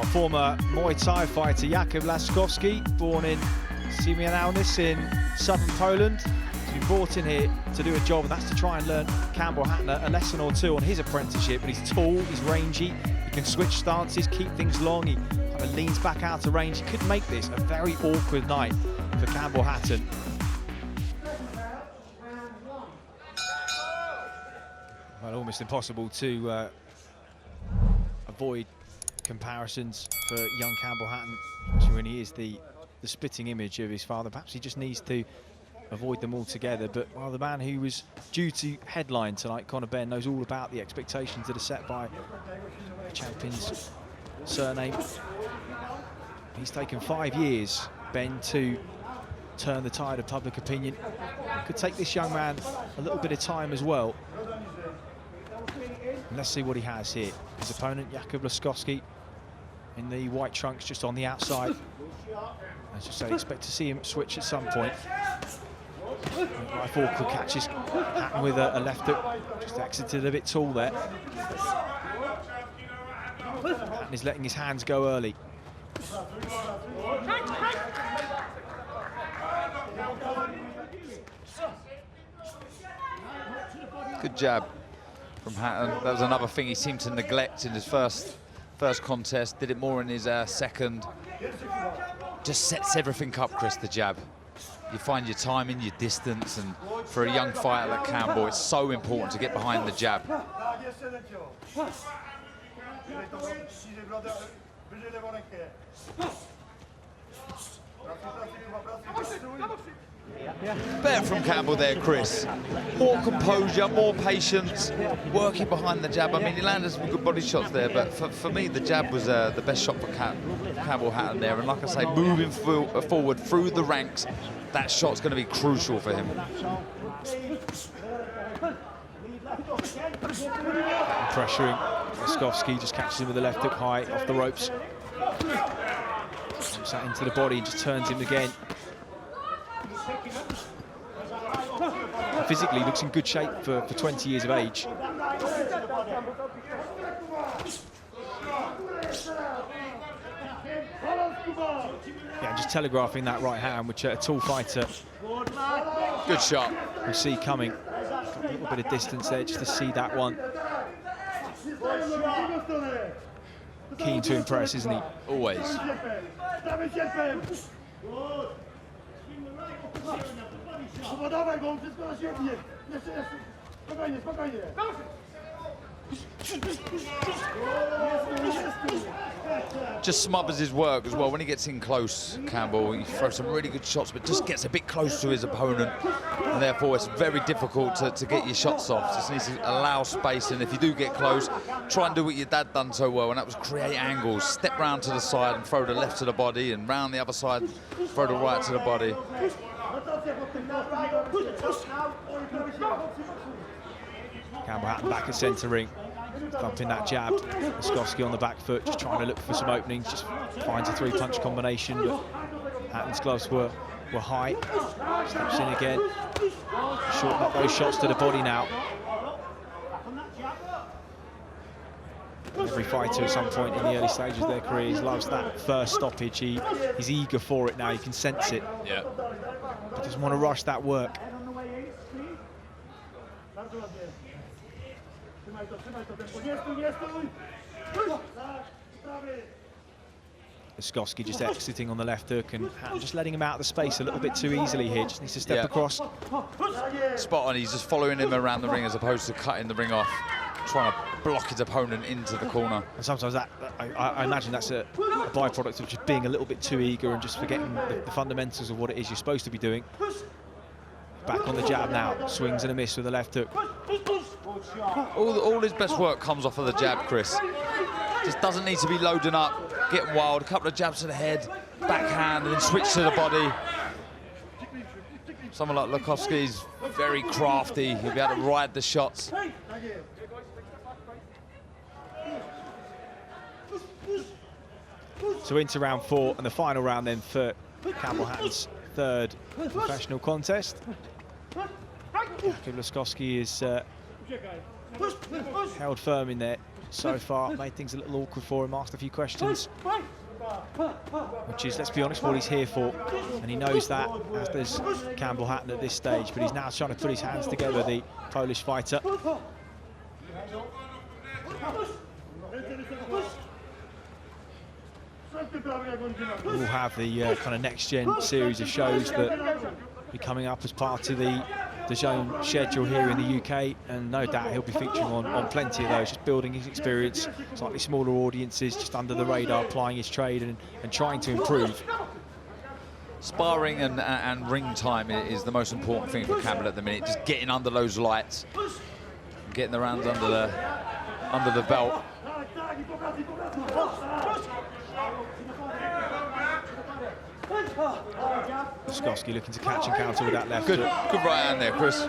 Our former Muay Thai fighter Jakub Laskowski, born in Siemianowicz in southern Poland. He's been brought in here to do a job, and that's to try and learn Campbell Hatton a lesson or two on his apprenticeship. But he's tall, he's rangy, he can switch stances, keep things long, he kind of leans back out of range. He could make this a very awkward night for Campbell Hatton. Well, almost impossible to avoid comparisons for young Campbell Hatton, especially when he is the spitting image of his father. Perhaps he just needs to avoid them altogether. But while the man who was due to headline tonight, Conor Benn, knows all about the expectations that are set by the champion's surname. He's taken 5 years, Ben, to turn the tide of public opinion. Could take this young man a little bit of time as well. And let's see what he has here. His opponent, Jakub Laskowski, in the white trunks just on the outside. As I say, expect to see him switch at some point. Right, awkward catches. Hatton with a left hook, just exited a bit tall there. Hatton is letting his hands go early. Good jab from Hatton. That was another thing he seemed to neglect in his first contest. Did it more in his second. Just sets everything up, Chris, the jab. You find your timing, your distance, and for a young fighter like Campbell, it's so important to get behind the jab. Better from Campbell there, Chris. More composure, more patience, working behind the jab. I mean, he landed some good body shots there, but for me, the jab was the best shot for Campbell Hatton there. And like I say, moving forward through the ranks, that shot's going to be crucial for him. Pressuring Laskowski, just catches him with the left hook high off the ropes. Jumps that into the body and just turns him again. Physically looks in good shape for 20 years of age. Yeah, just telegraphing that right hand, which a tall fighter. Good shot. We'll see coming. Got a little bit of distance there just to see that one. Keen to impress, isn't he? Always. Just smothers his work as well. When he gets in close, Campbell, he throws some really good shots, but just gets a bit close to his opponent, and therefore it's very difficult to get your shots off. Just needs to allow space, and if you do get close, try and do what your dad done so well, and that was create angles. Step round to the side and throw the left to the body, and round the other side, throw the right to the body. Campbell Hatton back at centre ring, thumping that jab. Laskowski on the back foot, just trying to look for some openings, just finds a three-punch combination, but Hatton's gloves were high. Steps in again, shorten up those shots to the body now. Every fighter at some point in the early stages of their careers loves that first stoppage. He's eager for it now, you can sense it. Yeah. But doesn't want to rush that work. Laskowski just exiting on the left hook, and Hatton just letting him out of the space a little bit too easily here. Just needs to step across. Spot on, he's just following him around the ring as opposed to cutting the ring off, trying to block his opponent into the corner. And sometimes I imagine that's a byproduct of just being a little bit too eager and just forgetting the fundamentals of what it is you're supposed to be doing. Back on the jab now, swings and a miss with the left hook. All his best work comes off of the jab, Chris. Just doesn't need to be loading up, getting wild, a couple of jabs to the head, backhand, and then switch to the body. Someone like Laskowski's very crafty, he'll be able to ride the shots. So into round 4, and the final round then for Campbell Hatton's third professional contest. Jakub Laskowski is held firm in there, so far, made things a little awkward for him, asked a few questions, which is, let's be honest, what he's here for, and he knows that, as does Campbell Hatton at this stage, but he's now trying to put his hands together, the Polish fighter. We'll have the kind of next-gen series of shows that be coming up as part of the Dazn schedule here in the UK, and no doubt he'll be featuring on plenty of those, just building his experience, slightly smaller audiences, just under the radar, applying his trade and trying to improve. Sparring and ring time is the most important thing for Campbell at the minute, just getting under those lights, getting the rounds under the belt. Laskowski looking to catch and counter with that left. Good right hand there, Chris.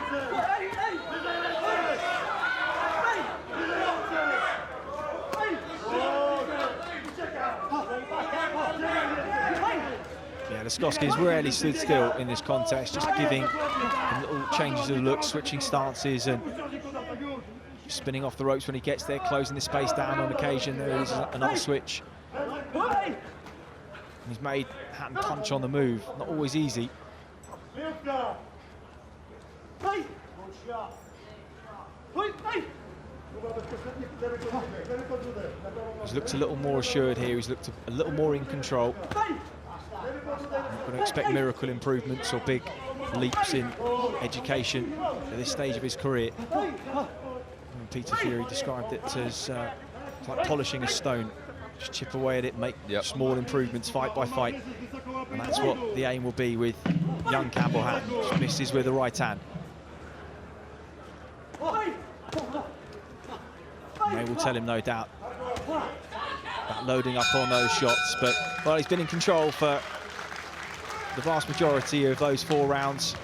Yeah, Laskowski has rarely stood still in this contest, just giving little changes of look, switching stances and spinning off the ropes when he gets there, closing the space down on occasion. There is another switch. He's made Hatton punch on the move, not always easy. He's looked a little more assured here, he's looked a little more in control. I'm not going to expect miracle improvements or big leaps in education at this stage of his career. And Peter Fury described it as like polishing a stone. Just chip away at it, make small improvements fight by fight. And that's what the aim will be with young Campbell Hatton. Just misses with the right hand. And they will tell him, no doubt, about loading up on those shots. But, well, he's been in control for the vast majority of those 4 rounds.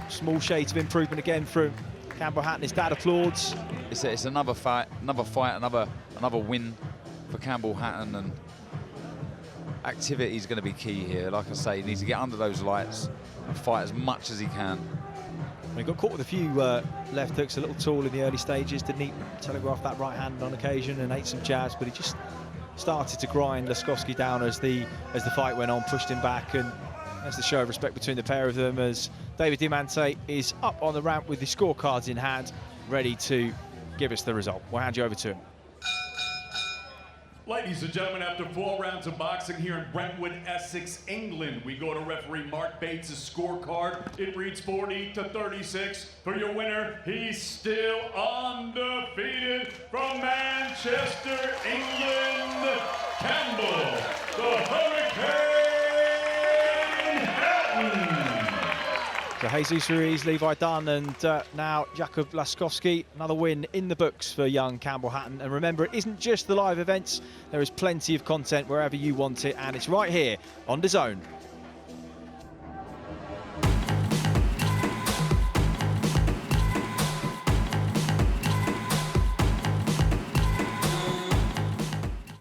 Small shades of improvement again from Campbell Hatton. His dad applauds. It's another fight, another win for Campbell Hatton, and activity is going to be key here. Like I say, he needs to get under those lights and fight as much as he can. He got caught with a few left hooks, a little tall in the early stages, didn't he telegraph that right hand on occasion and ate some jabs, but he just started to grind Laskowski down as the fight went on, pushed him back, and that's the show of respect between the pair of them as David Diamante is up on the ramp with the scorecards in hand, ready to give us the result. We'll hand you over to him. Ladies and gentlemen, after 4 rounds of boxing here in Brentwood, Essex, England, we go to referee Mark Bates' scorecard. It reads 40-36. For your winner, he's still undefeated from Manchester, England, Campbell, the Hurricane Hatton. So Jesus Ruiz, Levi Dunn, and now Jakub Laskowski. Another win in the books for young Campbell Hatton. And remember, it isn't just the live events. There is plenty of content wherever you want it, and it's right here on DAZN.